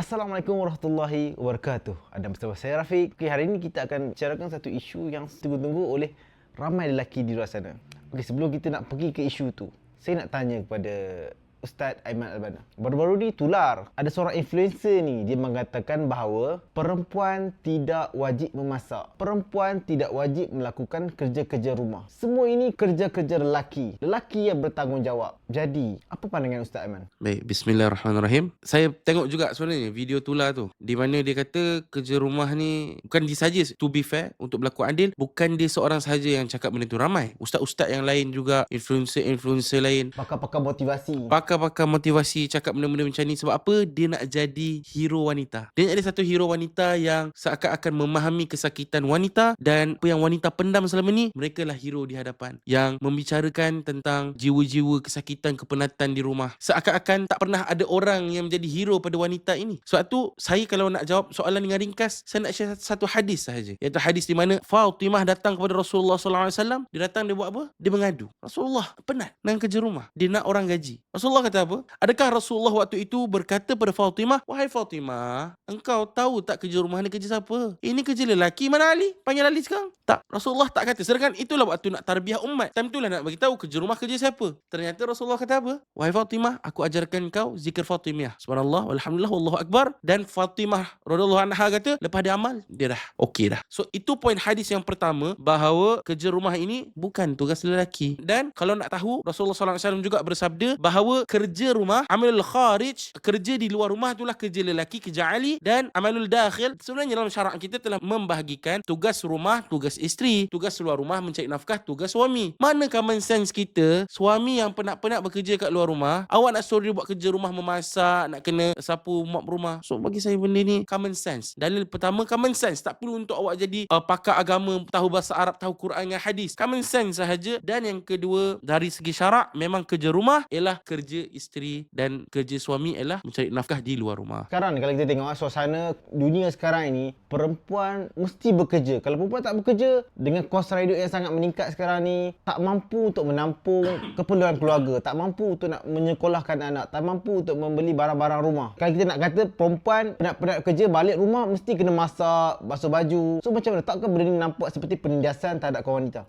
Assalamualaikum warahmatullahi wabarakatuh. Anda bersama saya Rafiq. Okay, hari ini kita akan bicarakan satu isu yang ditunggu-tunggu oleh ramai lelaki di luar sana. Okay, sebelum kita nak pergi ke isu tu, saya nak tanya kepada Ustaz Aiman Albana. Baru-baru ni tular, ada seorang influencer ni, dia mengatakan bahawa perempuan tidak wajib memasak, perempuan tidak wajib melakukan kerja-kerja rumah. Semua ini kerja-kerja lelaki, lelaki yang bertanggungjawab. Jadi, apa pandangan Ustaz Aiman? Baik, bismillahirrahmanirrahim. Saya tengok juga sebenarnya video tular tu, di mana dia kata kerja rumah ni bukan dia saja, to be fair, untuk berlaku adil, bukan dia seorang sahaja yang cakap benda tu. Ramai ustaz-ustaz yang lain juga, influencer lain, Pakar-pakar motivasi. pakar-pakar motivasi cakap benda-benda macam ni. Sebab apa? Dia nak jadi hero wanita. Dia nak ada satu hero wanita yang seakan-akan memahami kesakitan wanita, dan apa yang wanita pendam selama ni, mereka lah hero di hadapan, yang membicarakan tentang jiwa-jiwa kesakitan, kepenatan di rumah. Seakan-akan tak pernah ada orang yang menjadi hero pada wanita ini. Sebab tu saya kalau nak jawab soalan dengan ringkas, saya nak share satu hadis sahaja, iaitu hadis di mana Fatimah datang kepada Rasulullah SAW. Dia datang, dia buat apa? Dia mengadu, Rasulullah penat dengan kerja rumah, dia nak orang gaji. Rasulullah kata apa? Adakah Rasulullah waktu itu berkata pada Fatimah, wahai Fatimah, engkau tahu tak kerja rumah ni kerja siapa? Ini kerja lelaki. Mana Ali? Panggil Ali sekarang. Tak, Rasulullah tak kata. Sedangkan itulah waktu nak tarbiyah umat. Time itulah nak bagi tahu kerja rumah kerja siapa. Ternyata Rasulullah kata apa? Wahai Fatimah, aku ajarkan kau zikir Fatimiyah. Subhanallah, walhamdulillah, wallahu akbar. Dan Fatimah radhiyallahu anha kata, lepas dia amal, dia dah okey dah. So itu poin hadis yang pertama, bahawa kerja rumah ini bukan tugas lelaki. Dan kalau nak tahu, Rasulullah SAW juga bersabda bahawa kerja rumah, amalul kharij, kerja di luar rumah, itulah kerja lelaki, kerja ali. Dan amalul dakhil, sebenarnya dalam syarak kita telah membahagikan tugas rumah, tugas isteri, tugas luar rumah mencari nafkah, tugas suami. Mana common sense kita, suami yang penat-penat bekerja kat luar rumah, awak nak suruh dia buat kerja rumah, memasak, nak kena sapu mop rumah. So bagi saya benda ni common sense. Dalil pertama, common sense. Tak perlu untuk awak jadi pakar agama, tahu bahasa Arab, tahu Quran dengan hadis. Common sense sahaja. Dan yang kedua, dari segi syarak, memang kerja rumah ialah kerja isteri, dan kerja suami ialah mencari nafkah di luar rumah. Sekarang ni kalau kita tengok suasana dunia sekarang ini, perempuan mesti bekerja. Kalau perempuan tak bekerja, dengan kos hidup yang sangat meningkat sekarang ni, tak mampu untuk menampung keperluan keluarga, tak mampu untuk nak menyekolahkan anak, tak mampu untuk membeli barang-barang rumah. Kalau kita nak kata perempuan penat-penat kerja, balik rumah mesti kena masak, basuh baju. So macam mana? Takkan benda ni nampak seperti penindasan terhadap kaum wanita?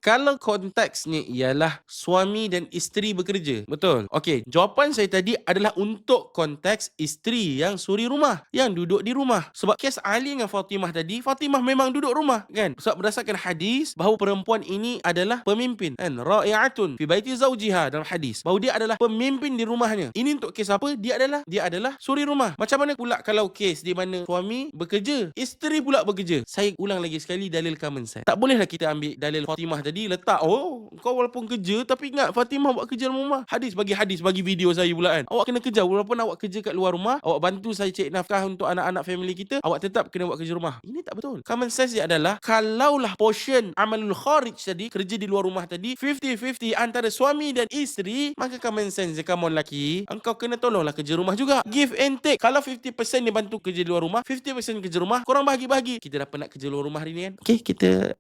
Kalau konteksnya ialah suami dan isteri bekerja, betul? Okey, jawapan saya tadi adalah untuk konteks isteri yang suri rumah, yang duduk di rumah. Sebab kes Ali dengan Fatimah tadi, Fatimah memang duduk rumah, kan? Sebab berdasarkan hadis bahawa perempuan ini adalah pemimpin, kan? Ra'i'atun fi baiti zawjiha, dalam hadis bahawa dia adalah pemimpin di rumahnya. Ini untuk kes apa? Dia adalah suri rumah. Macam mana pula kalau kes di mana suami bekerja, isteri pula bekerja? Saya ulang lagi sekali, dalil common sense. Tak bolehlah kita ambil dalil Fatimah tadi letak, kau walaupun kerja tapi ingat Fatimah buat kerja dalam rumah. Hadis bagi video saya pula, kan? Awak kena kerja walaupun awak kerja kat luar rumah, awak bantu saya cari nafkah untuk anak-anak family kita, awak tetap kena buat kerja rumah. Ini tak betul. Common sense dia adalah, kalaulah portion amalul kharij tadi, kerja di luar rumah tadi, 50-50 antara suami dan isteri, maka common sense dia, come on lelaki, engkau kena tolonglah kerja rumah juga. Give and take. Kalau 50% dia bantu kerja di luar rumah, 50% kerja rumah, korang bahagi-bahagi. Kita dah penat kerja luar rumah hari ni, kan? Okay,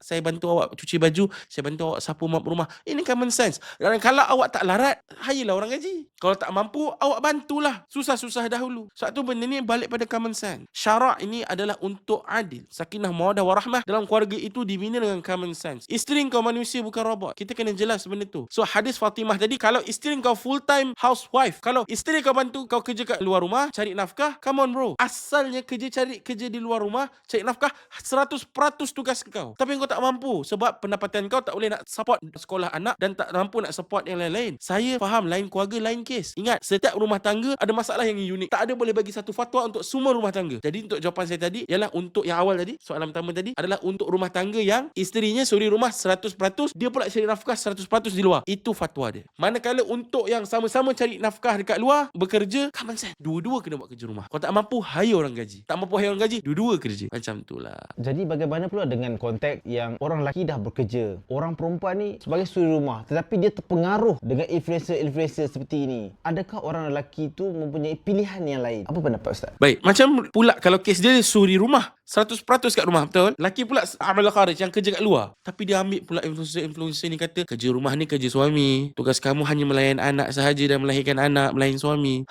saya bantu awak cuci baju, saya bantu awak sapu mop rumah. Ini common sense. Dan kalau awak tak larat, hayalah orang gaji. Kalau tak mampu, awak bantulah. Susah-susah dahulu. Sebab tu benda ni balik pada common sense. Syarak ini adalah untuk adil. Sakinah, mawaddah, warahmah dalam keluarga itu dibina dengan common sense. Isteri kau manusia, bukan robot. Kita kena jelas benda tu. So hadis Fatimah tadi, kalau isteri kau full time housewife, kalau isteri kau bantu kau kerja kat luar rumah, cari nafkah, come on bro. Asalnya cari kerja di luar rumah, cari nafkah 100% tugas kau. Tapi kau tak mampu sebab pendapatan kau tak boleh nak support sekolah anak, dan tak mampu nak support yang lain-lain. Saya faham, lain keluarga, lain kes. Ingat, setiap rumah tangga ada masalah yang unik. Tak ada boleh bagi satu fatwa untuk semua rumah tangga. Jadi untuk jawapan saya tadi ialah untuk yang awal tadi, soalan pertama tadi adalah untuk rumah tangga yang isterinya suri rumah 100%, dia pula cari nafkah 100% di luar. Itu fatwa dia. Manakala untuk yang sama-sama cari nafkah dekat luar, bekerja, common sense. Dua-dua kena buat kerja rumah. Kalau tak mampu, hire orang gaji. Tak mampu hire orang gaji, dua-dua kerja. Macam itulah. Jadi bagaimana pula dengan konteks yang orang lelaki dah bekerja, orang perempuan ni sebagai suri rumah, tetapi dia terpengaruh dengan influencer-influencer seperti ini? Adakah orang lelaki tu mempunyai pilihan yang lain? Apa pendapat Ustaz? Baik, macam pula kalau kes dia suri rumah, 100% kat rumah, betul? Laki pula amal kharij yang kerja kat luar. Tapi dia ambil pula influencer ni kata, kerja rumah ni kerja suami. Tugas kamu hanya melayan anak sahaja dan melahirkan anak, melayan suami.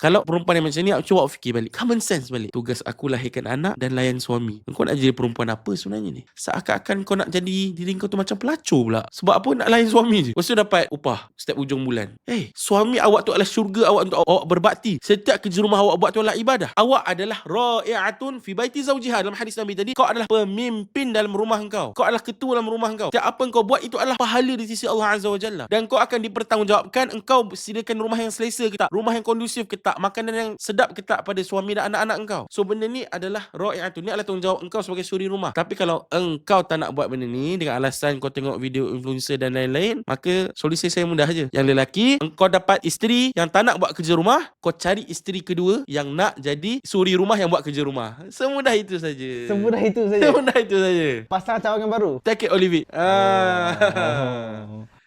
Kalau perempuan yang macam ni, cuba fikir balik. Common sense balik. Tugas aku lahirkan anak dan layan suami. Kau nak jadi perempuan apa sebenarnya ni? Seakan-akan kau nak jadi diri kau tu macam pelacur pula. Sebab apa? Nak layan suami je. Lepas tu dapat upah setiap hujung bulan. Suami awak tu adalah syurga awak untuk awak berbakti. Setiap kerja rumah awak buat tu adalah ibadah. Awak adalah ra'i'atun fi baiti zawjiha. Dalam hadis Nabi tadi, kau adalah pemimpin dalam rumah engkau. Kau adalah ketua dalam rumah engkau. Setiap apa engkau buat itu adalah pahala di sisi Allah Azza wa Jalla. Dan kau akan dipertanggungjawabkan engkau sediakan rumah yang selesa ke tak, rumah yang kondusif ke tak, makanan yang sedap ke tak pada suami dan anak-anak engkau. So benda ni adalah ra'i'atun. Ni adalah tanggungjawab engkau sebagai suri rumah. Tapi kalau engkau tak nak buat benda ni dengan alasan kau tengok video influencer dan lain-lain, maka solusi saya mudah je. Yang lelaki, engkau dapat isteri yang tak nak buat kerja rumah, kau cari isteri kedua yang nak jadi suri rumah yang buat kerja rumah. Semudah itu saja. Semudah itu saja. Semudah itu saja. Pasal cawangan baru. Take it or leave it.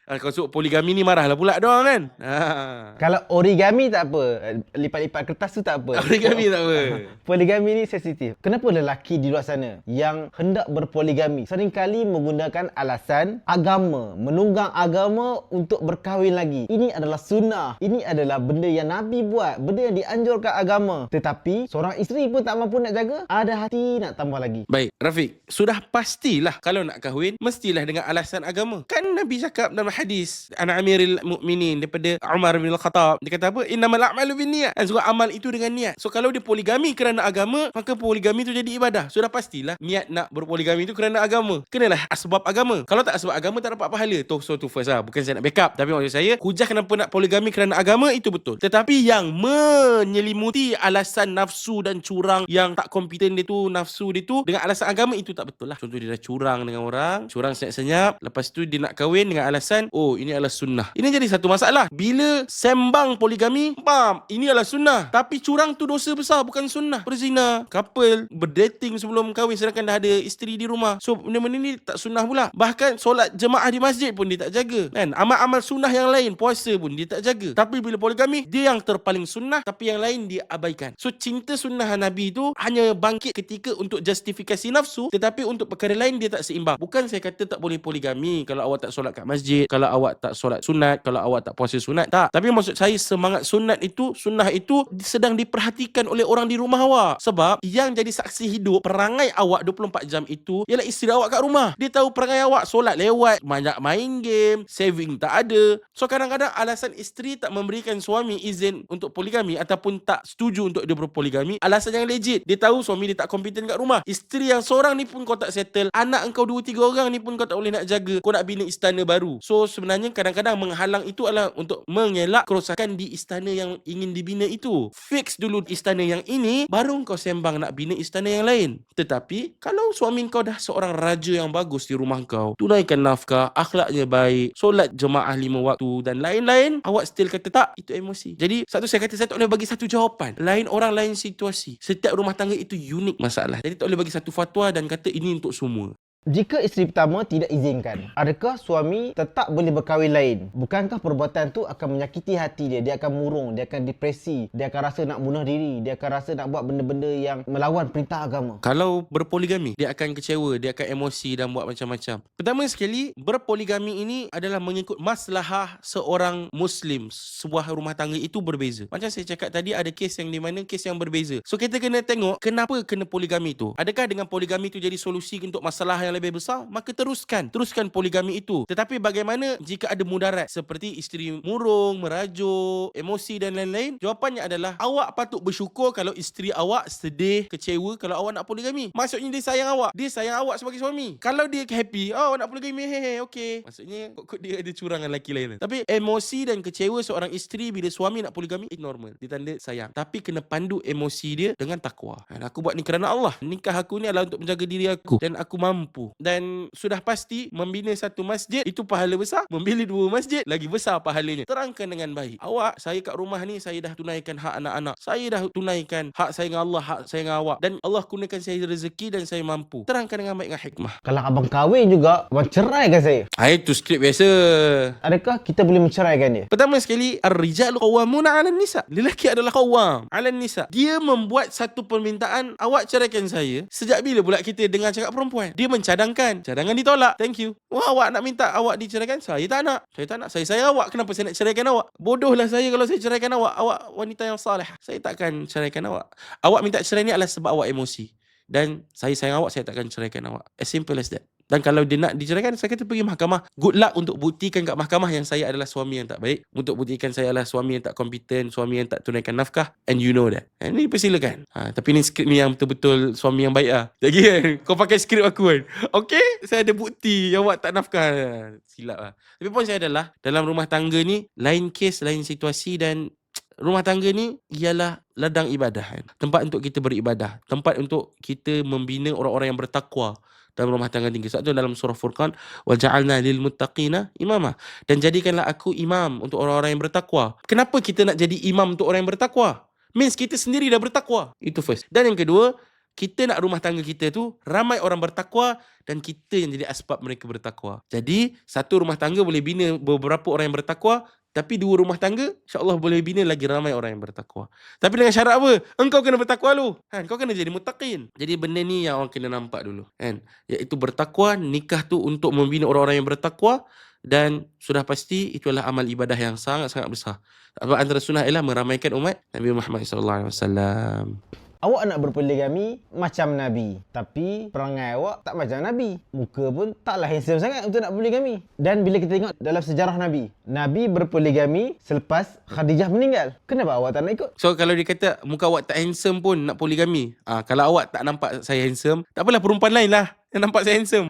Kalau sebut poligami ni marahlah pula doang kan. Kalau origami tak apa. Lipat-lipat kertas tu tak apa. Origami tak apa. Poligami ni sensitif. Kenapa lelaki di luar sana yang hendak berpoligami seringkali menggunakan alasan agama, menunggang agama untuk berkahwin lagi? Ini adalah sunnah. Ini adalah benda yang Nabi buat, benda yang dianjurkan agama. Tetapi seorang isteri pun tak mampu nak jaga, ada hati nak tambah lagi. Baik, Rafiq, sudah pastilah kalau nak kahwin mestilah dengan alasan agama. Kan Nabi cakap dalam hadis An Amiril Mukminin daripada Umar bin Al-Khattab, dia kata apa? Innamal a'malu binniyat. Sebab amal itu dengan niat. So kalau dia poligami kerana agama, maka poligami itu jadi ibadah. Sudah pastilah niat nak berpoligami itu kerana agama. Kenalah asbab agama. Kalau tak asbab agama tak dapat pahala. So first lah. Bukan saya nak backup, tapi maksud saya hujah kenapa nak poligami kerana agama itu betul. Tetapi yang menyelimuti alasan nafsu dan curang yang tak kompeten dia tu, nafsu dia tu dengan alasan agama, itu tak betul lah. Contoh dia dah curang dengan orang, curang senyap-senyap, lepas tu dia nak kahwin dengan alasan ini adalah sunnah. Ini jadi satu masalah. Bila sembang poligami, ini adalah sunnah, tapi curang tu dosa besar, bukan sunnah. Berzina, couple berdating sebelum kahwin sedangkan dah ada isteri di rumah. So benda-benda ni tak sunnah pula. Bahkan solat jemaah di masjid pun dia tak jaga kan. Amal-amal sunnah yang lain, puasa pun dia tak jaga. Tapi bila poligami, dia yang terpaling sunnah, tapi yang lain dia abaikan. So cinta sunnah Nabi tu hanya bangkit ketika untuk justifikasi nafsu, tetapi untuk perkara lain dia tak seimbang. Bukan saya kata tak boleh poligami kalau awak tak solat kat masjid, kalau awak tak solat sunat, kalau awak tak puasa sunat, tak. Tapi maksud saya semangat sunnah itu sedang diperhatikan oleh orang di rumah awak. Sebab yang jadi saksi hidup perangai awak 24 jam itu ialah isteri awak kat rumah. Dia tahu perangai awak, solat lewat, banyak main game, saving tak ada. So kadang-kadang alasan isteri tak memberikan suami izin untuk poligami ataupun tak setuju untuk dia berpoligami, alasan yang legit. Dia tahu suami dia tak kompeten kat rumah. Isteri yang seorang ni pun kau tak settle, anak engkau 2-3 orang ni pun kau tak boleh nak jaga. Kau nak bina istana baru. So sebenarnya kadang-kadang menghalang itu adalah untuk mengelak kerosakan di istana yang ingin dibina itu. Fix dulu istana yang ini, baru kau sembang nak bina istana yang lain. Tetapi kalau suami kau dah seorang raja yang bagus di rumah kau, tunaikan nafkah, akhlaknya baik, solat jemaah 5 waktu dan lain-lain, awak still kata tak, itu emosi. Jadi satu saya kata, saya tak boleh bagi satu jawapan. Lain orang, lain situasi. Setiap rumah tangga itu unik masalah. Jadi tak boleh bagi satu fatwa dan kata ini untuk semua. Jika isteri pertama tidak izinkan, adakah suami tetap boleh berkahwin lain? Bukankah perbuatan tu akan menyakiti hati dia? Dia akan murung, dia akan depresi, dia akan rasa nak bunuh diri, dia akan rasa nak buat benda-benda yang melawan perintah agama. Kalau berpoligami, dia akan kecewa, dia akan emosi dan buat macam-macam. Pertama sekali, berpoligami ini adalah mengikut maslahah seorang Muslim. Sebuah rumah tangga itu berbeza. Macam saya cakap tadi, ada kes yang di mana kes yang berbeza. So kita kena tengok kenapa kena poligami itu. Adakah dengan poligami itu jadi solusi untuk masalah yang lebih besar? Maka teruskan poligami itu. Tetapi bagaimana jika ada mudarat seperti isteri murung, merajuk, emosi dan lain-lain? Jawapannya adalah awak patut bersyukur kalau isteri awak sedih, kecewa kalau awak nak poligami. Maksudnya dia sayang awak. Dia sayang awak sebagai suami. Kalau dia happy, nak poligami, okey. Maksudnya kok dia ada curangan lelaki lain. Tapi emosi dan kecewa seorang isteri bila suami nak poligami, normal. Dia tanda sayang. Tapi kena pandu emosi dia dengan takwa. Aku buat ni kerana Allah. Nikah aku ni adalah untuk menjaga diri aku dan aku mampu mampu. Dan sudah pasti membina satu masjid itu pahala besar, membina 2 masjid lagi besar pahalanya. Terangkan dengan baik. Awak, saya kat rumah ni saya dah tunaikan hak anak-anak. Saya dah tunaikan hak saya dengan Allah, hak saya dengan awak, dan Allah kurniakan saya rezeki dan saya mampu. Terangkan dengan baik dengan hikmah. Kalau abang kahwin juga, abang ceraikan saya. Itu skrip biasa. Adakah kita boleh menceraikan dia? Pertama sekali, ar-rijalu qawwamuna 'alan nisa. Lelaki adalah qawwam 'alan nisa. Dia membuat satu permintaan, awak ceraikan saya. Sejak bila pula kita dengar cakap perempuan? Dia mencadangkan, cadangan ditolak. Thank you. Wah, awak nak minta awak diceraikan? Saya tak nak. Saya tak nak. Saya sayang awak. Kenapa saya nak ceraikan awak? Bodohlah saya kalau saya ceraikan awak. Awak wanita yang salihah. Saya takkan ceraikan awak. Awak minta cerai ni adalah sebab awak emosi. Dan saya sayang awak, saya takkan ceraikan awak. As simple as that. Dan kalau dia nak diceraikan, saya kata pergi mahkamah. Good luck untuk buktikan kat mahkamah yang saya adalah suami yang tak baik. Untuk buktikan saya adalah suami yang tak kompeten, suami yang tak tunaikan nafkah. And you know that. Ini persilakan. Tapi ni skrip ni yang betul-betul suami yang baik lah. Lagi kan, kau pakai skrip aku kan. Okay, saya ada bukti awak tak nafkah. Silap lah. Tapi poin saya adalah, dalam rumah tangga ni, lain kes, lain situasi, dan rumah tangga ni ialah ladang ibadah kan? Tempat untuk kita beribadah, tempat untuk kita membina orang-orang yang bertakwa dalam rumah tangga tinggi. Sebab tu dalam surah Furqan, wa ja'alna lil muttaqina imama, dan jadikanlah aku imam untuk orang-orang yang bertakwa. Kenapa kita nak jadi imam untuk orang yang bertakwa? Means kita sendiri dah bertakwa. Itu first. Dan yang kedua, kita nak rumah tangga kita tu ramai orang bertakwa dan kita yang jadi asbab mereka bertakwa. Jadi satu rumah tangga boleh bina beberapa orang yang bertakwa, tapi 2 rumah tangga insya-Allah boleh bina lagi ramai orang yang bertakwa. Tapi dengan syarat apa? Engkau kena bertakwa dulu. Kan? Kau kena jadi muttaqin. Jadi benda ni yang orang kena nampak dulu. Kan? Iaitu bertakwa, nikah tu untuk membina orang-orang yang bertakwa, dan sudah pasti itu adalah amal ibadah yang sangat-sangat besar. Sebab antara sunnah ialah meramaikan umat Nabi Muhammad SAW. Awak nak berpoligami macam Nabi, tapi perangai awak tak macam Nabi. Muka pun taklah handsome sangat untuk nak poligami. Dan bila kita tengok dalam sejarah Nabi, Nabi berpoligami selepas Khadijah meninggal. Kenapa awak tak nak ikut? So kalau dia kata muka awak tak handsome pun nak poligami, kalau awak tak nampak saya handsome, tak apalah, perempuan lain lah yang nampak saya handsome.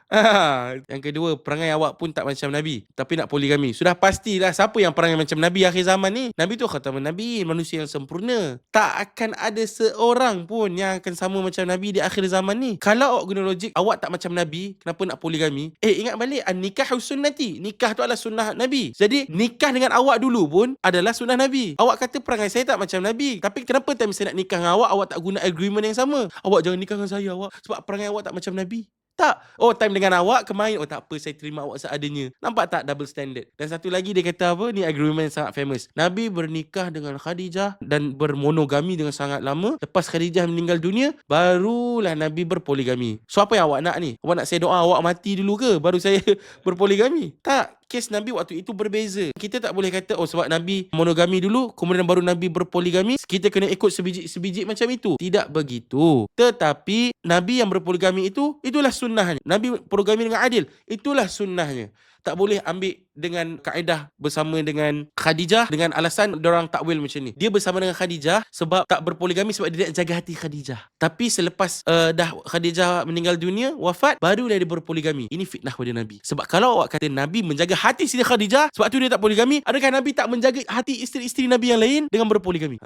Yang kedua, perangai awak pun tak macam Nabi, tapi nak poligami. Sudah pastilah siapa yang perangai macam Nabi akhir zaman ni. Nabi tu khataman Nabi, manusia yang sempurna. Tak akan ada seorang pun yang akan sama macam Nabi di akhir zaman ni. Kalau awak guna logik, awak tak macam Nabi, kenapa nak poligami? Ingat balik, nikah sunnati. Nikah tu adalah sunnah Nabi. Jadi nikah dengan awak dulu pun adalah sunnah Nabi. Awak kata perangai saya tak macam Nabi, tapi kenapa time saya nak nikah dengan awak tak guna agreement yang sama? Awak jangan nikah dengan saya awak sebab perangai awak tak macam Nabi. Tak. Time dengan awak kemarin, tak apa, saya terima awak seadanya. Nampak tak double standard? Dan satu lagi dia kata apa? Ni agreement sangat famous. Nabi bernikah dengan Khadijah dan bermonogami dengan sangat lama. Lepas Khadijah meninggal dunia, barulah Nabi berpoligami. So apa yang awak nak ni? Awak nak saya doa awak mati dulu ke baru saya berpoligami? Tak. Kes Nabi waktu itu berbeza. Kita tak boleh kata sebab Nabi monogami dulu kemudian baru Nabi berpoligami, kita kena ikut sebiji macam itu. Tidak begitu. Tetapi Nabi yang berpoligami itulah sunnahnya. Nabi poligami dengan adil, itulah sunnahnya. Tak boleh ambil dengan kaedah bersama dengan Khadijah dengan alasan diorang takwil macam ni. Dia bersama dengan Khadijah sebab tak berpoligami sebab dia nak jaga hati Khadijah. Tapi selepas dah Khadijah meninggal dunia, wafat, barulah dia berpoligami. Ini fitnah pada Nabi. Sebab kalau awak kata Nabi menjaga hati Siti Khadijah sebab tu dia tak poligami, adakah Nabi tak menjaga hati isteri-isteri Nabi yang lain dengan berpoligami?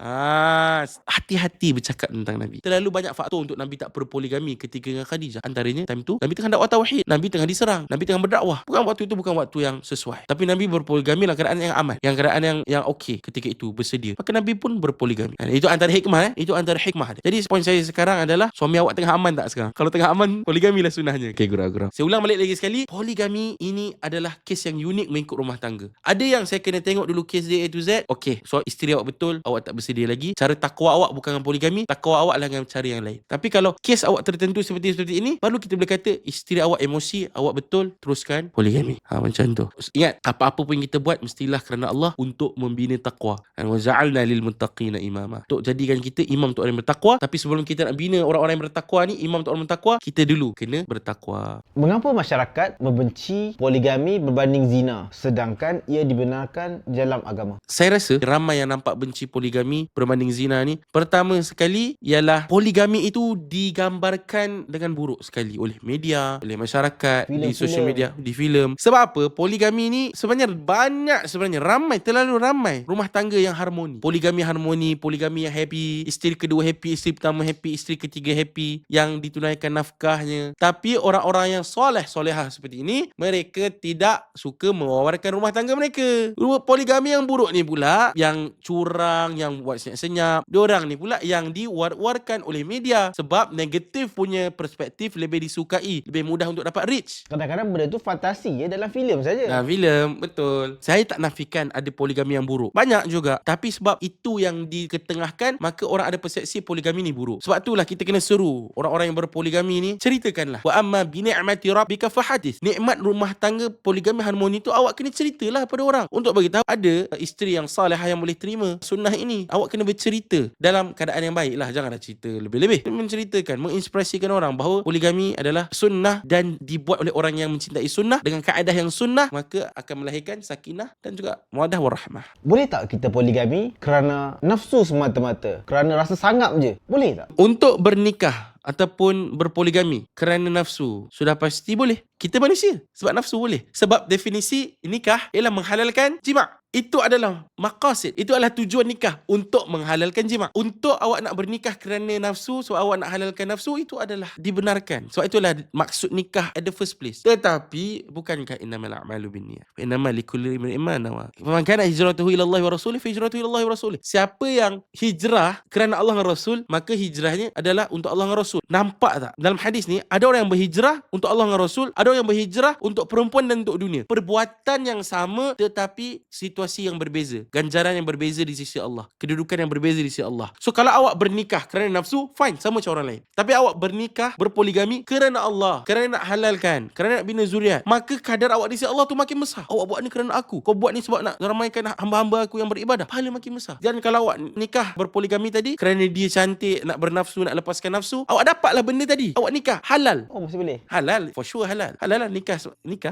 Hati-hati bercakap tentang Nabi. Terlalu banyak faktor untuk Nabi tak berpoligami ketika dengan Khadijah. Antaranya time tu Nabi tengah dakwah tauhid, Nabi tengah diserang, Nabi tengah berdakwah. Bukan waktu yang sesuai. Tapi Nabi berpoligami dalam keadaan yang aman, yang keadaan yang okey ketika itu, bersedia. Maka Nabi pun berpoligami. Itu antara hikmah. Itu antara hikmah. Jadi poin saya sekarang adalah, suami awak tengah aman tak sekarang? Kalau tengah aman, poligami lah sunnahnya. Okay, gurau-gurau. Saya ulang balik lagi sekali, poligami ini adalah kes yang unik mengikut rumah tangga. Ada yang saya kena tengok dulu kes dia A to Z. Okay, so isteri awak betul, awak tak bersedia lagi. Cara takwa awak bukan dengan poligami, takwa awak lah dengan cara yang lain. Tapi kalau kes awak tertentu seperti ini, baru kita boleh kata isteri awak emosi, awak betul, teruskan poligami. Macam tu. Ingat, apa-apa pun yang kita buat mestilah kerana Allah, untuk membina takwa. Wa ja'alna lil muttaqina imama. Untuk jadikan kita imam untuk orang yang bertakwa. Tapi sebelum kita nak bina orang-orang yang bertakwa ni, imam untuk orang bertakwa, kita dulu kena bertakwa. Mengapa masyarakat membenci poligami berbanding zina sedangkan ia dibenarkan dalam agama? Saya rasa ramai yang nampak benci poligami berbanding zina ni, pertama sekali ialah poligami itu digambarkan dengan buruk sekali oleh media, oleh masyarakat, di social media, di filem. Sebab Sebab apa? Poligami ni sebenarnya ramai, terlalu ramai rumah tangga yang harmoni. Poligami yang happy, isteri kedua happy, isteri pertama happy, isteri ketiga happy, yang ditunaikan nafkahnya. Tapi orang-orang yang solehah seperti ini, mereka tidak suka mewawarkan rumah tangga mereka. Poligami yang buruk ni pula, yang curang, yang buat senyap-senyap, diorang ni pula yang diwar-warkan oleh media. Sebab negatif punya perspektif lebih disukai, lebih mudah untuk dapat reach. Kadang-kadang benda tu fantasi dalam filem saja. Filem, betul. Saya tak nafikan ada poligami yang buruk. Banyak juga. Tapi sebab itu yang diketengahkan, maka orang ada persepsi poligami ni buruk. Sebab itulah kita kena seru orang-orang yang berpoligami ni, ceritakanlah. Wa amma bi ni'mati rabbika fahadith. Nikmat rumah tangga poligami harmoni tu awak kena ceritalah pada orang, untuk bagi tahu ada isteri yang salihah yang boleh terima sunnah ini. Awak kena bercerita dalam keadaan yang baik lah. Janganlah cerita lebih-lebih. Menceritakan, menginspirasikan orang bahawa poligami adalah sunnah dan dibuat oleh orang yang mencintai sunnah dengan kaedah yang sunnah, maka akan melahirkan sakinah dan juga mawaddah warahmah. Boleh tak kita poligami kerana nafsu semata-mata? Kerana rasa sangap je? Boleh tak? Untuk bernikah ataupun berpoligami kerana nafsu, sudah pasti boleh. Kita manusia, sebab nafsu boleh. Sebab definisi nikah ialah menghalalkan jima'. Itu adalah maqasid, itu adalah tujuan nikah, untuk menghalalkan jima'. Untuk awak nak bernikah kerana nafsu, sebab awak nak halalkan nafsu, itu adalah dibenarkan. Sebab itulah maksud nikah at the first place. Tetapi bukankah innamal a'malu binniyat wa innamal likulli imrin ma nawa. Faman kana hijratuhu ila Allah wa rasulih fa hijratuhu ila Allah wa rasulih. Siapa yang hijrah kerana Allah dan Rasul, maka hijrahnya adalah untuk Allah dan Rasul. Nampak tak? Dalam hadis ni ada orang yang berhijrah untuk Allah dan Rasul, ada orang yang berhijrah untuk perempuan dan untuk dunia. Perbuatan yang sama tetapi situasi yang berbeza, ganjaran yang berbeza di sisi Allah, kedudukan yang berbeza di sisi Allah. So kalau awak bernikah kerana nafsu, fine, sama macam orang lain. Tapi awak bernikah berpoligami kerana Allah, kerana nak halalkan, kerana nak bina zuriat, maka kadar awak di sisi Allah tu makin besar. Awak buat ni kerana aku, kau buat ni sebab nak ramaikan hamba-hamba aku yang beribadah, pahala makin besar. Dan kalau awak nikah berpoligami tadi kerana dia cantik, nak bernafsu, nak lepaskan nafsu, awak dapatlah benda tadi, awak nikah halal. Oh, masih boleh? Halal, for sure halal. Halal lah nikah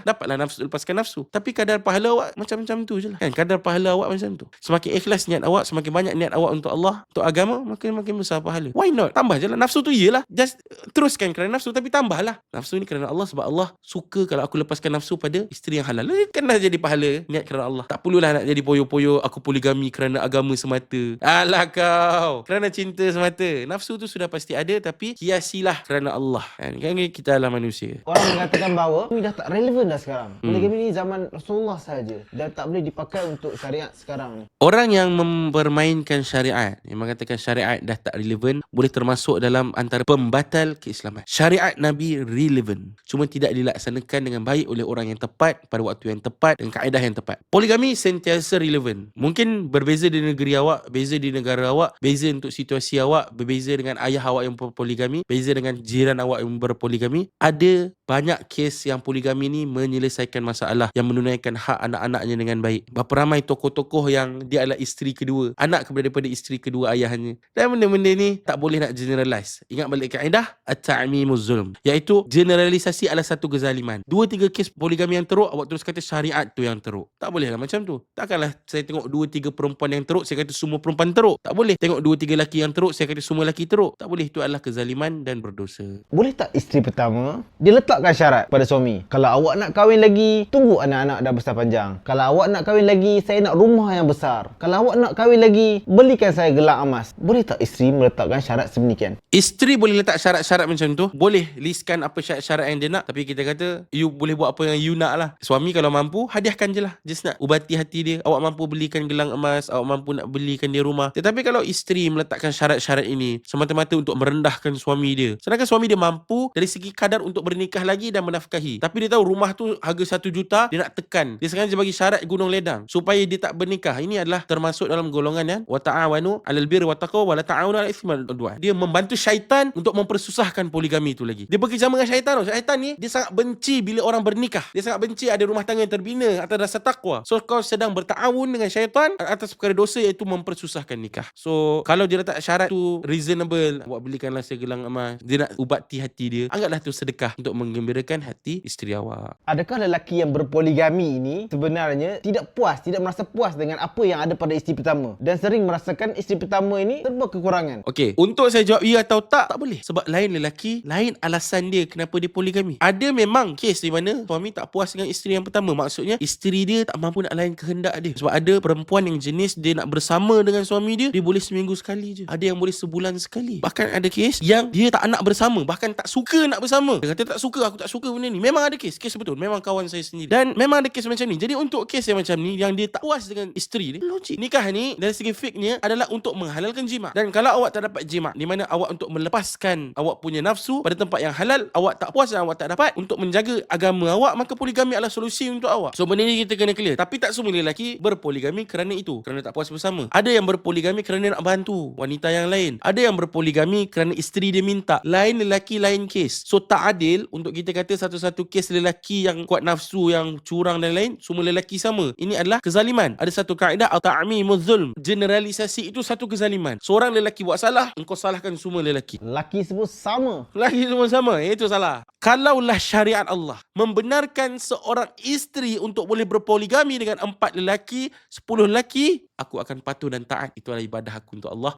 dapatlah nafsu, lepaskan nafsu. Tapi kadar pahala awak macam-macam tu je lah kan. Kadar pahala awak macam tu. Semakin ikhlas niat awak, semakin banyak niat awak untuk Allah, untuk agama, makin besar pahala. Why not? Tambah je lah. Nafsu tu iyalah, just teruskan kerana nafsu, tapi tambahlah. Nafsu ni kerana Allah, sebab Allah suka kalau aku lepaskan nafsu pada isteri yang halal. Kan dah jadi pahala niat kerana Allah. Tak perlulah nak jadi poyo-poyo aku poligami kerana agama semata. Alah kau, kerana cinta semata. Nafsu tu sudah pasti ada, tapi hiasilah kerana Allah. Kan kita adalah manusia. Orang mengatakan bahawa ini dah tak relevan dah sekarang. Poligami ni zaman Rasulullah saja, dan tak boleh dipakai untuk syariat sekarang ni. Orang yang mempermainkan syariat, yang mengatakan syariat dah tak relevan, boleh termasuk dalam antara pembatal keislaman. Syariat Nabi relevan, cuma tidak dilaksanakan dengan baik oleh orang yang tepat, pada waktu yang tepat, dengan kaedah yang tepat. Poligami sentiasa relevan. Mungkin berbeza di negeri awak, beza di negara awak, beza untuk situasi awak, berbeza dengan ayah awak yang berpoligami, beza dengan jiran awak yang berpoligami. Ada banyak kes yang poligami ni menyelesaikan masalah, yang menunaikan hak anak-anaknya dengan baik. Berapa ramai tokoh-tokoh yang dia adalah isteri kedua, anak daripada isteri kedua ayahnya. Dan benda-benda ni tak boleh nak generalize. Ingat balik kaedah at-ta'mimuz zulm, iaitu generalisasi adalah satu kezaliman. 2-3 kes poligami yang teruk, awak terus kata syariat tu yang teruk. Tak boleh lah macam tu. Takkanlah saya tengok 2-3 perempuan yang teruk, saya kata semua perempuan teruk. Tak boleh. Tengok 2-3 lelaki yang teruk, saya kata semua lelaki teruk. Tak boleh. Itu adalah kezaliman dan berdosa. Boleh tak isteri pertama dia letakkan syarat pada suami? Kalau awak nak kahwin lagi, tunggu anak-anak dah besar panjang. Kalau awak nak kahwin lagi, saya nak rumah yang besar. Kalau awak nak kahwin lagi, belikan saya gelang emas. Boleh tak isteri meletakkan syarat sedemikian? Isteri boleh letak syarat-syarat macam tu. Boleh listkan apa syarat-syarat yang dia nak. Tapi kita kata, you boleh buat apa yang you nak lah. Suami kalau mampu, hadiahkan je lah. Just nak ubati hati dia. Awak mampu belikan gelang emas, awak mampu nak belikan dia rumah. Tetapi kalau isteri meletakkan syarat-syarat ini semata-mata untuk merendahkan suami dia, sedangkan suami dia mampu dari segi kadar untuk bernikah lagi dan menafkahi, tapi dia tahu rumah tu harga 1 juta, dia nak tekan, dia sengaja bagi syarat gunung ledang supaya dia tak bernikah. Ini adalah termasuk dalam golongan yang wa ta'awanu 'alal birri wat taqwa wa la ta'awanu 'alal itsmi wal 'udwan. Dia membantu syaitan untuk mempersusahkan poligami itu lagi. Dia bekerjasama dengan syaitan. Syaitan ni dia sangat benci bila orang bernikah. Dia sangat benci ada rumah tangga yang terbina atas dasar takwa. So kau sedang berta'awun dengan syaitan atas perkara dosa, iaitu mempersusahkan nikah. So kalau dia letak syarat tu reasonable, awak belikanlah saya gelang emas, dia nak ubati hati dia, anggaplah tu sedekah untuk menggembirakan hati. hati isteri awak. Adakah lelaki yang berpoligami ini sebenarnya tidak merasa puas dengan apa yang ada pada isteri pertama dan sering merasakan isteri pertama ini serba kekurangan? Okey, untuk saya jawab ya atau tak boleh. Sebab lain lelaki, lain alasan dia kenapa dia poligami. Ada memang kes di mana suami tak puas dengan isteri yang pertama. Maksudnya, isteri dia tak mampu nak layan kehendak dia. Sebab ada perempuan yang jenis dia nak bersama dengan suami dia boleh seminggu sekali je. Ada yang boleh sebulan sekali. Bahkan ada kes yang dia tak nak bersama, bahkan tak suka nak bersama. Dia kata tak suka, aku tak suka benda ni. Memang ada kes betul. Memang kawan saya sendiri. Dan memang ada kes macam ni. Jadi untuk kes yang macam ni, yang dia tak puas dengan isteri dia, logik. Nikah ni dari segi fiknya adalah untuk menghalalkan jima. Dan kalau awak tak dapat jima, di mana awak untuk melepaskan awak punya nafsu pada tempat yang halal, awak tak puas dan awak tak dapat untuk menjaga agama awak, maka poligami adalah solusi untuk awak. So benda ni kita kena clear. Tapi tak semua lelaki berpoligami kerana itu, kerana tak puas bersama. Ada yang berpoligami kerana nak bantu wanita yang lain. Ada yang berpoligami kerana isteri dia minta. Lain lelaki, lain kes. So tak adil untuk kita kata satu-satu kes lelaki yang kuat nafsu, yang curang dan lain, semua lelaki sama. Ini adalah kezaliman. Ada satu kaedah al-ta'mimuz zulm. Generalisasi itu satu kezaliman. Seorang lelaki buat salah, engkau salahkan semua lelaki. Lelaki semua sama. Lelaki semua sama. Itu salah. Kalaulah syariat Allah membenarkan seorang isteri untuk boleh berpoligami dengan 4 lelaki, 10 lelaki, aku akan patuh dan taat. Itu adalah ibadah aku untuk Allah.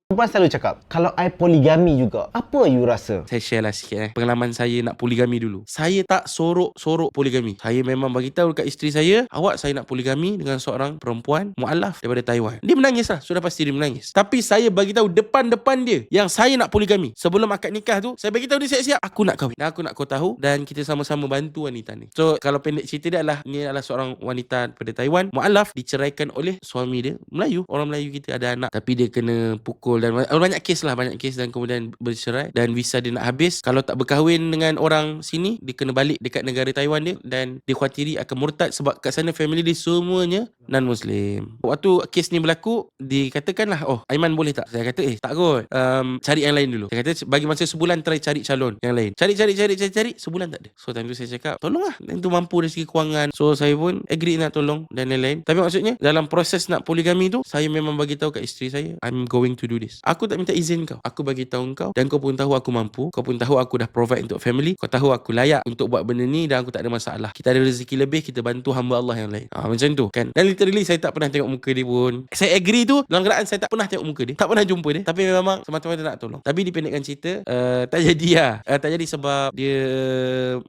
Perempuan selalu cakap, kalau I poligami juga, apa you rasa? Saya share lah sikit pengalaman saya nak poligami dulu. Saya tak sorok-sorok poligami. Saya memang bagi tahu dekat isteri saya, awak saya nak poligami dengan seorang perempuan mualaf daripada Taiwan. Dia menangis lah, sudah pasti dia menangis. Tapi saya bagi tahu depan-depan dia yang saya nak poligami. Sebelum akad nikah tu, saya bagi tahu dia siap-siap, aku nak kahwin. Dan aku nak kau tahu dan kita sama-sama bantu wanita ni. So kalau pendek cerita dia adalah, ni adalah seorang wanita daripada Taiwan, mualaf, diceraikan oleh suami dia, Melayu, orang Melayu kita, ada anak, tapi dia kena pukul dan banyak kes dan kemudian bercerai dan visa dia nak habis. Kalau tak berkahwin dengan orang sini, dia kena balik dekat negara Taiwan dia dan dia khawatiri akan murtad sebab kat sana family dia semuanya non-Muslim. Waktu kes ni berlaku, dikatakanlah, oh Aiman boleh tak? Saya kata tak kot, cari yang lain dulu. Saya kata bagi masa sebulan try cari calon yang lain. Cari sebulan tak ada. So time tu saya cakap tolonglah, dan tu mampu dari segi kewangan. So saya pun agree nak tolong dan lain-lain. Tapi maksudnya dalam proses nak poligami tu, saya memang bagi tahu kat isteri saya, I'm going to do this. Aku tak minta izin kau, aku bagi tahu kau, dan kau pun tahu aku mampu, kau pun tahu aku dah provide untuk family, kau tahu aku layak untuk buat benda ni dan aku tak ada masalah. Kita ada rezeki lebih, kita bantu hamba Allah yang lain. Macam tu kan. Dan literally saya tak pernah tengok muka dia pun. Saya agree tu dalam keadaan saya tak pernah tengok muka dia, tak pernah jumpa dia, tapi memang semata-mata nak tolong. Tapi dipendekkan cerita, tak jadi lah. Tak jadi sebab dia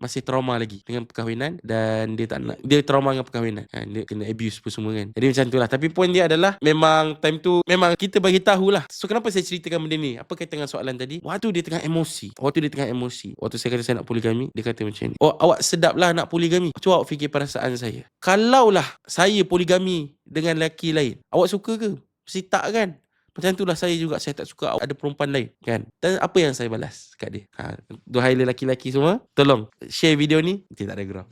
masih trauma lagi dengan perkahwinan dan dia tak nak, dia trauma dengan perkahwinan kan? Dia kena abuse pun semua kan. Jadi macam tu lah. Tapi point dia adalah memang time tu memang kita bagi tahulah. So kenapa saya ceritakan benda ni? Apa kaitan dengan soalan tadi? Waktu dia tengah emosi, waktu saya kata saya nak poligami, dia kata macam ni, oh awak sedap lah nak poligami. Cuba awak fikir perasaan saya, kalaulah saya poligami dengan lelaki lain, awak suka ke? Mesti tak kan? Macam itulah saya juga, saya tak suka ada perempuan lain kan. Dan apa yang saya balas kat dia, duhai lelaki-lelaki semua, tolong share video ni. Dia tak ada geram.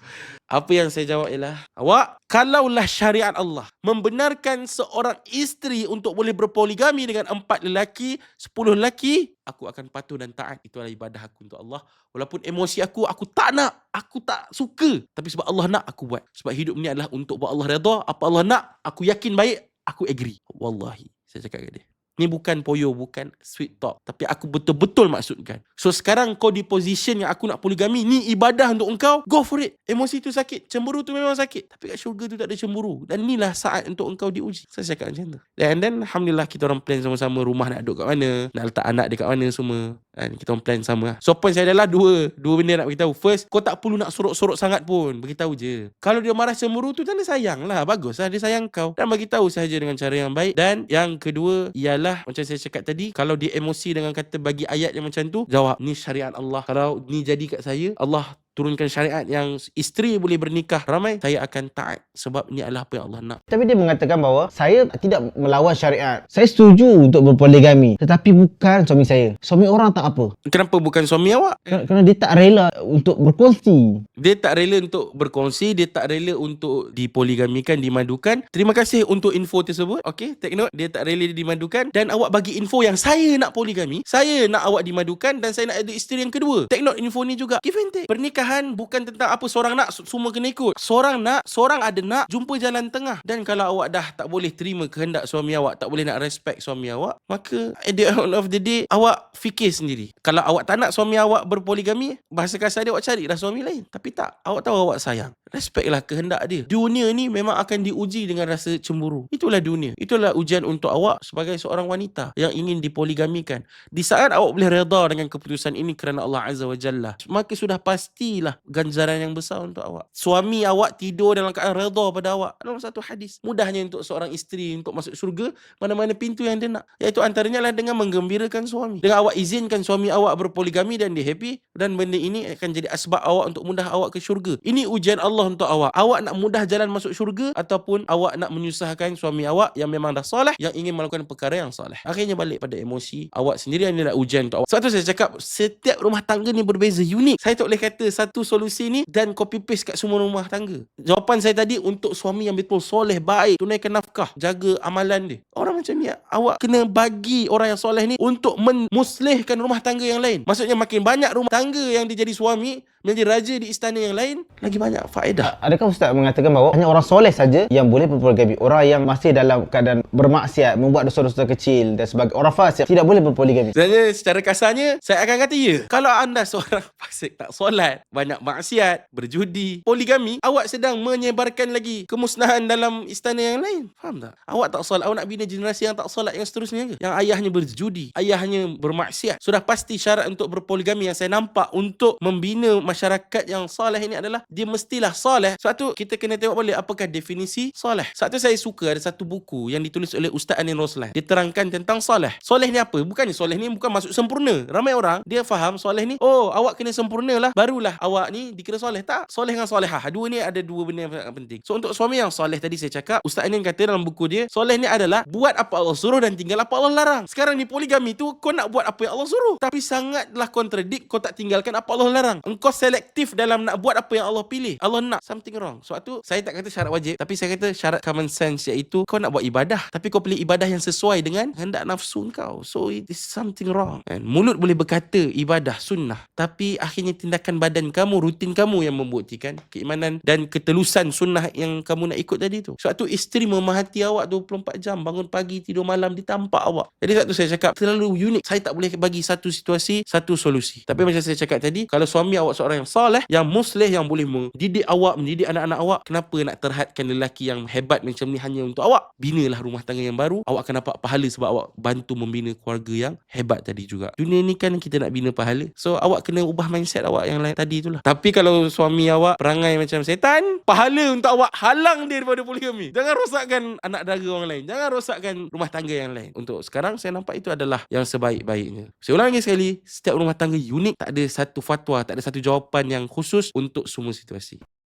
Apa yang saya jawab ialah, awak, kalaulah syariat Allah membenarkan seorang isteri untuk boleh berpoligami dengan 4 lelaki, 10 lelaki, aku akan patuh dan taat. Itu adalah ibadah aku untuk Allah. Walaupun emosi aku tak nak, aku tak suka, tapi sebab Allah nak, aku buat. Sebab hidup ni adalah untuk buat Allah redha. Apa Allah nak, aku yakin baik, aku agree. Wallahi, saya cakap kat dia, ni bukan poyo, bukan sweet talk, tapi aku betul-betul maksudkan. So sekarang kau di position yang aku nak poligami, ni ibadah untuk engkau, go for it. Emosi tu sakit, cemburu tu memang sakit, tapi kat syurga tu tak ada cemburu. Dan inilah saat untuk engkau diuji. Saya cakap macam tu. And then alhamdulillah kita orang plan sama-sama rumah nak duduk kat mana, nak letak anak dia kat mana semua. Dan kita orang plan sama lah. So point saya adalah dua benda nak beritahu. First, kau tak perlu nak sorok-sorok sangat pun, beritahu je. Kalau dia marah cemburu tu, tanda sayang lah, bagus lah dia sayang kau, dan beritahu sahaja dengan cara yang baik. Dan yang kedua ialah macam saya cakap tadi, kalau dia emosi dengan kata bagi ayat yang macam tu, jawab, ni syariat Allah. Kalau ni jadi kat saya, Allah turunkan syariat yang isteri boleh bernikah ramai, saya akan taat sebab ni adalah apa yang Allah nak. Tapi dia mengatakan bahawa saya tidak melawan syariat. Saya setuju untuk berpoligami, tetapi bukan suami saya. Suami orang tak apa. Kenapa bukan suami awak? Kerana dia tak rela untuk berkongsi. Dia tak rela untuk berkongsi, dia tak rela untuk dipoligamikan, dimadukan. Terima kasih untuk info tersebut. Okay, take note. Dia tak rela dimadukan dan awak bagi info yang saya nak poligami, saya nak awak dimadukan dan saya nak ada isteri yang kedua. Take note info ni juga. Give and take. Pernikahan Pernikahan bukan tentang apa seorang nak semua kena ikut. Seorang nak, seorang ada nak, jumpa jalan tengah. Dan kalau awak dah tak boleh terima kehendak suami awak, tak boleh nak respect suami awak, maka at the end of the day awak fikir sendiri. Kalau awak tak nak suami awak berpoligami, bahasa kasar dia, awak carilah suami lain. Tapi tak, awak tahu awak sayang, respectlah kehendak dia. Dunia ni memang akan diuji dengan rasa cemburu. Itulah dunia. Itulah ujian untuk awak sebagai seorang wanita yang ingin dipoligamikan. Di saat awak boleh redha dengan keputusan ini kerana Allah Azza wa Jalla, maka sudah pastilah ganjaran yang besar untuk awak. Suami awak tidur dalam keadaan redha pada awak. Dalam satu hadis, mudahnya untuk seorang isteri untuk masuk syurga mana-mana pintu yang dia nak. Iaitu antaranya lah dengan menggembirakan suami. Dengan awak izinkan suami awak berpoligami dan dia happy, dan benda ini akan jadi asbab awak untuk mudah awak ke syurga. Ini ujian Allah untuk awak. Awak nak mudah jalan masuk syurga ataupun awak nak menyusahkan suami awak yang memang dah soleh, yang ingin melakukan perkara yang soleh. Akhirnya balik pada emosi awak sendiri, yang adalah ujian untuk awak. Sebab tu saya cakap setiap rumah tangga ni berbeza, unik. Saya tak boleh kata satu solusi ni dan copy paste kat semua rumah tangga. Jawapan saya tadi untuk suami yang betul soleh, baik, tunaikan nafkah, jaga amalan dia. Orang macam ni awak kena bagi orang yang soleh ni untuk memuslihkan rumah tangga yang lain. Maksudnya makin banyak rumah tangga yang dia jadi suami, menjadi raja di istana yang lain, lagi banyak faedah. Adakah Ustaz mengatakan bahawa hanya orang soleh saja yang boleh berpoligami? Orang yang masih dalam keadaan bermaksiat, membuat dosa-dosa kecil dan sebagai orang fasik tidak boleh berpoligami? Sebenarnya secara kasarnya saya akan kata ya. Kalau anda seorang fasik, tak solat, banyak maksiat, berjudi, poligami, awak sedang menyebarkan lagi kemusnahan dalam istana yang lain. Faham tak? Awak tak solat, awak nak bina generasi yang tak solat yang seterusnya ke? Yang ayahnya berjudi, ayahnya bermaksiat. Sudah pasti syarat untuk berpoligami yang saya nampak untuk membina masyarakat yang soleh ini adalah dia mestilah soleh. Sebab tu kita kena tengok balik apakah definisi soleh. Sebab tu saya suka ada satu buku yang ditulis oleh Ustaz Anin Roslan. Dia terangkan tentang soleh. Soleh ni apa? Bukannya soleh ni bukan maksud sempurna. Ramai orang dia faham soleh ni, oh awak kena sempurna lah barulah awak ni dikira soleh. Tak, soleh dengan solehah, dua ni ada dua benda yang sangat penting. So untuk suami yang soleh tadi saya cakap, Ustaz Anin kata dalam buku dia, soleh ni adalah buat apa Allah suruh dan tinggal apa Allah larang. Sekarang ni poligami tu kau nak buat apa yang Allah suruh, tapi sangatlah kontradik kau tak tinggalkan apa Allah larang. Engkau selektif dalam nak buat apa yang Allah pilih. Allah nak, something wrong. Sebab tu saya tak kata syarat wajib, tapi saya kata syarat common sense, iaitu kau nak buat ibadah tapi kau pilih ibadah yang sesuai dengan hendak nafsu kau. So it is something wrong. And mulut boleh berkata ibadah sunnah, tapi akhirnya tindakan badan kamu, rutin kamu yang membuktikan keimanan dan ketelusan sunnah yang kamu nak ikut tadi tu. Sebab tu isteri memahati awak 24 jam, bangun pagi, tidur malam, ditampak awak. Jadi sebab tu saya cakap terlalu unik. Saya tak boleh bagi satu situasi, satu solusi. Tapi macam saya cakap tadi, kalau suami awak seorang yang soleh, yang muslih, yang boleh mendidik awak, mendidik anak-anak awak, kenapa nak terhadkan lelaki yang hebat macam ni hanya untuk awak? Binalah rumah tangga yang baru, awak akan dapat pahala sebab awak bantu membina keluarga yang hebat tadi juga. Dunia ni kan kita nak bina pahala, so awak kena ubah mindset awak yang lain tadi itulah. Tapi kalau suami awak perangai macam setan, pahala untuk awak halang dia daripada poligami. Jangan rosakkan anak dara orang lain, jangan rosakkan rumah tangga yang lain. Untuk sekarang saya nampak itu adalah yang sebaik-baiknya. Saya ulang lagi sekali, setiap rumah tangga unik, tak ada satu fatwa, tak ada satu jawapan yang khusus untuk semua situasi.